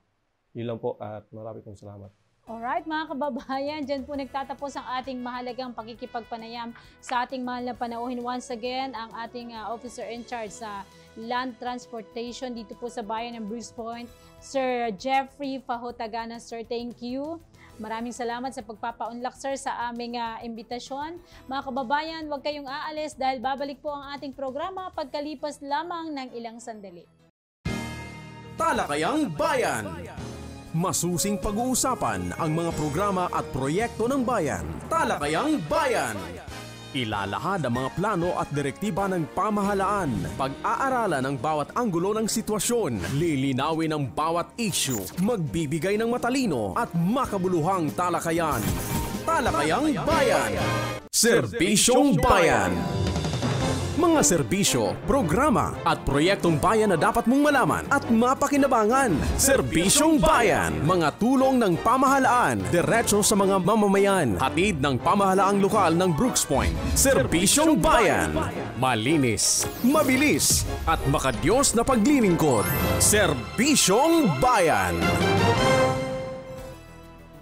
Yun lang po at marami pong salamat. Alright mga kababayan, dyan po nagtatapos ang ating mahalagang pakikipagpanayam sa ating mahal na panauhin. Once again, ang ating officer in charge sa land transportation dito po sa bayan ng Brooks Point, Sir Jeffrey Fahotagana. Sir, thank you. Maraming salamat sa pagpapaunlak, sir, sa aming imbitasyon. Mga kababayan, huwag kayong aalis dahil babalik po ang ating programa pagkalipas lamang ng ilang sandali. Talakayang Bayan. Masusing pag-uusapan ang mga programa at proyekto ng bayan. Talakayang Bayan. Ilalahad ang mga plano at direktiba ng pamahalaan. Pag-aaralan ang bawat anggulo ng sitwasyon. Lilinawin ang bawat issue. Magbibigay ng matalino at makabuluhang talakayan. Talakayang Bayan. Serbisyong Bayan. Mga serbisyo, programa at proyektong bayan na dapat mong malaman at mapakinabangan. Serbisyong Bayan. Mga tulong ng pamahalaan, diretso sa mga mamamayan. Hatid ng pamahalaang lokal ng Brooks Point. Serbisyong Bayan. Malinis, mabilis at makadiyos na paglilingkod. Serbisyong Bayan.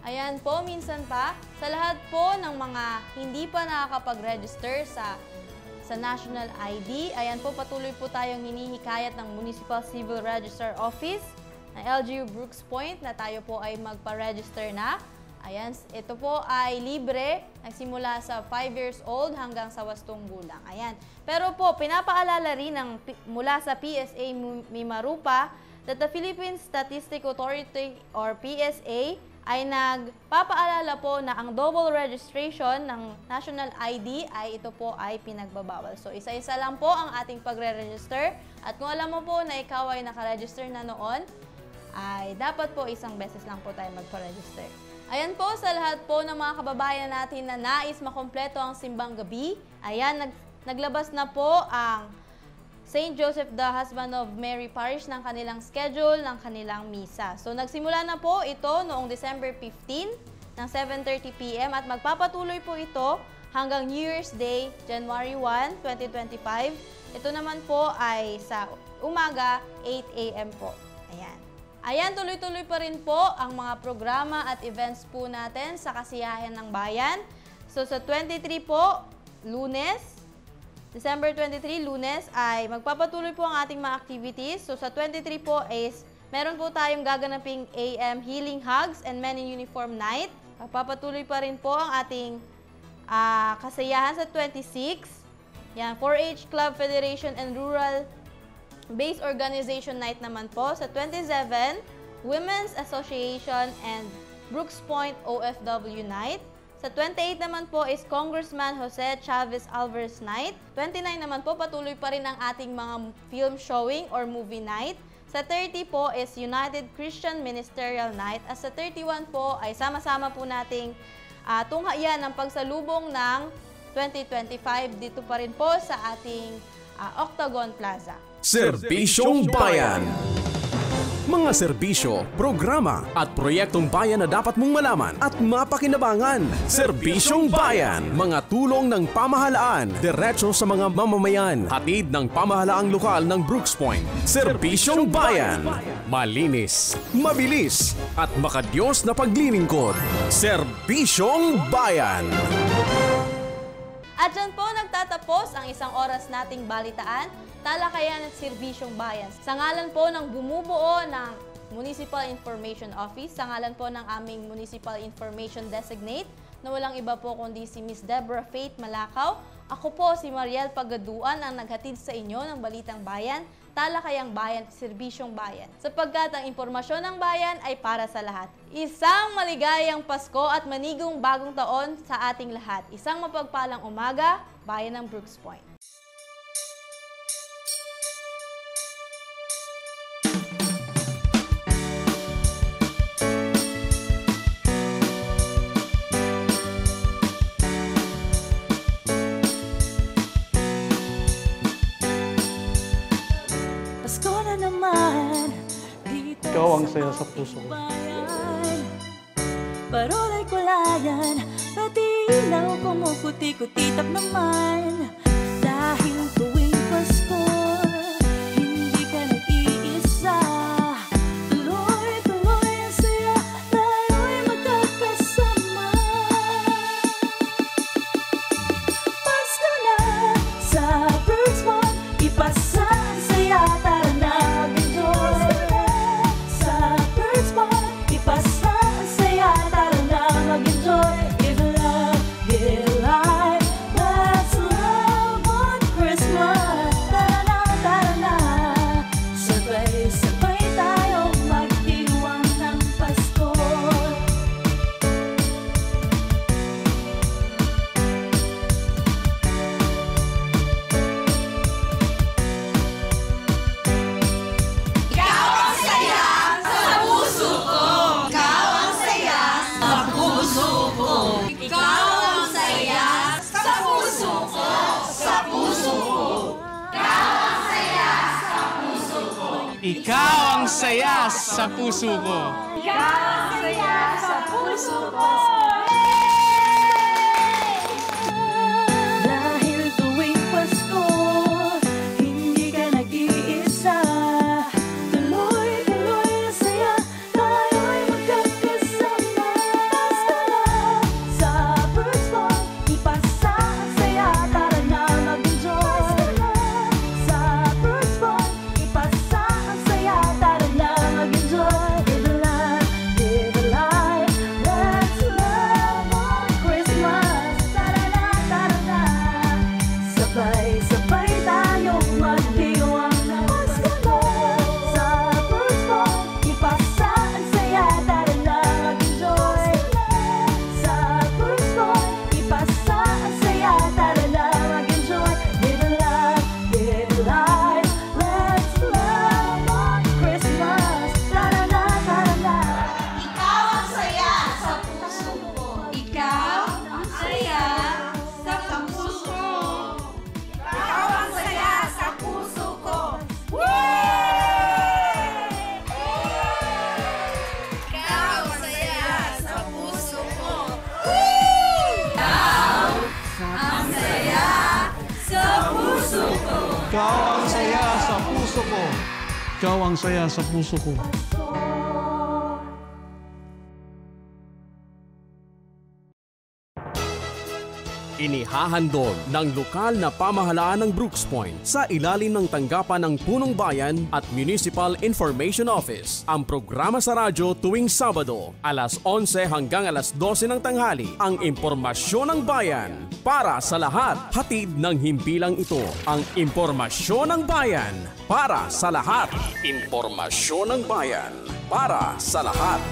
Ayan po, minsan pa, sa lahat po ng mga hindi pa nakakapag-register sa sa National ID. Ayan po, patuloy po tayong hinihikayat ng Municipal Civil Register Office ng LGU Brooks Point na tayo po ay magpa-register na. Ayan, ito po ay libre, nagsimula sa 5 years old hanggang sa 8 gulang. Ayan. Pero po, pinapaalala rin mula sa PSA Mimarupa that the Philippine Statistics Authority or PSA ay nagpapaalala po na ang double registration ng National ID ay ito po ay pinagbabawal. So, isa-isa lang po ang ating pagre-register. At kung alam mo po na ikaw ay nakaregister na noon, ay dapat po isang beses lang po tayo magpa-register. Ayan po, sa lahat po ng mga kababayan natin na nais makompleto ang simbang gabi, ayan, naglabas na po ang St. Joseph the Husband of Mary Parish ng kanilang schedule, ng kanilang misa. So, nagsimula na po ito noong December 15 ng 7:30 p.m. at magpapatuloy po ito hanggang New Year's Day, January 1, 2025. Ito naman po ay sa umaga, 8 a.m. po. Ayan. Ayan, tuloy-tuloy pa rin po ang mga programa at events po natin sa Kasiyahan ng Bayan. So, sa 23 po, Lunes, December 23, Lunes, ay magpapatuloy po ang ating mga activities. So, sa 23 po is meron po tayong gaganaping AM Healing Hugs and Men in Uniform Night. Magpapatuloy pa rin po ang ating kasayahan sa 26. Yan, 4-H Club Federation and Rural Base Organization Night naman po. Sa 27, Women's Association and Brooks Point OFW Night. Sa 28 naman po is Congressman Jose Chavez Alvarez Night. 29 naman po, patuloy pa rin ang ating mga film showing or movie night. Sa 30 po is United Christian Ministerial Night. At sa 31 po ay sama-sama po nating tunghayan ang pagsalubong ng 2025 dito pa rin po sa ating Octagon Plaza. Serbisyong Bayan. Mga serbisyo, programa at proyektong bayan na dapat mong malaman at mapakinabangan. Serbisyong Bayan, mga tulong ng pamahalaan, diretso sa mga mamamayan, hatid ng pamahalaang lokal ng Brooks Point. Serbisyong Bayan, malinis, mabilis at makadiyos na paglilingkod. Serbisyong Bayan. At dyan po nagtatapos ang isang oras nating balitaan, talakayan at serbisyong bayan. Sa ngalan po ng bumubuo ng Municipal Information Office, sa ngalan po ng aming Municipal Information Designate, na walang iba po kundi si Miss Deborah Faith Malakaw, ako po si Mariel Pagaduan ang naghatid sa inyo ng Balitang Bayan, Talakayang Bayan, Serbisyong Bayan. Sapagkat ang impormasyon ng bayan ay para sa lahat. Isang maligayang Pasko at manigong bagong taon sa ating lahat. Isang mapagpalang umaga, Bayan ng Brooks Point. Ikaw ang saya sa puso ko. Parola'y kulayan, pati ilaw kumukuti-kutitap naman. Dahil tuwing Pasko, hindi ka nag-iisa. Tuloy-tuloy ang saya, tayo'y magkakasama. Pasko na sa Brooks Point, ipasa ang saya, tara na mag-enjoy. Ikaw ang saya sa puso ko. Ikaw ang saya sa puso ko. Dahil tuwing Pasko, hindi ka nag-iisa. Tuloy-tuloy ang saya, tayo'y magkakasama. Basta lang sa Brooks Point, ipasa ang saya, tara na mag-enjoy. Ikaw ang saya sa puso ko. Ikaw ang saya sa puso ko. Inihahandog ng lokal na pamahalaan ng Brooks Point sa ilalim ng tanggapan ng Punong Bayan at Municipal Information Office ang programa sa radyo tuwing Sabado, alas 11 hanggang alas 12 ng tanghali, ang impormasyon ng bayan para sa lahat. Hatid ng himpilang ito, ang impormasyon ng bayan para sa lahat. Impormasyon ng bayan para sa lahat.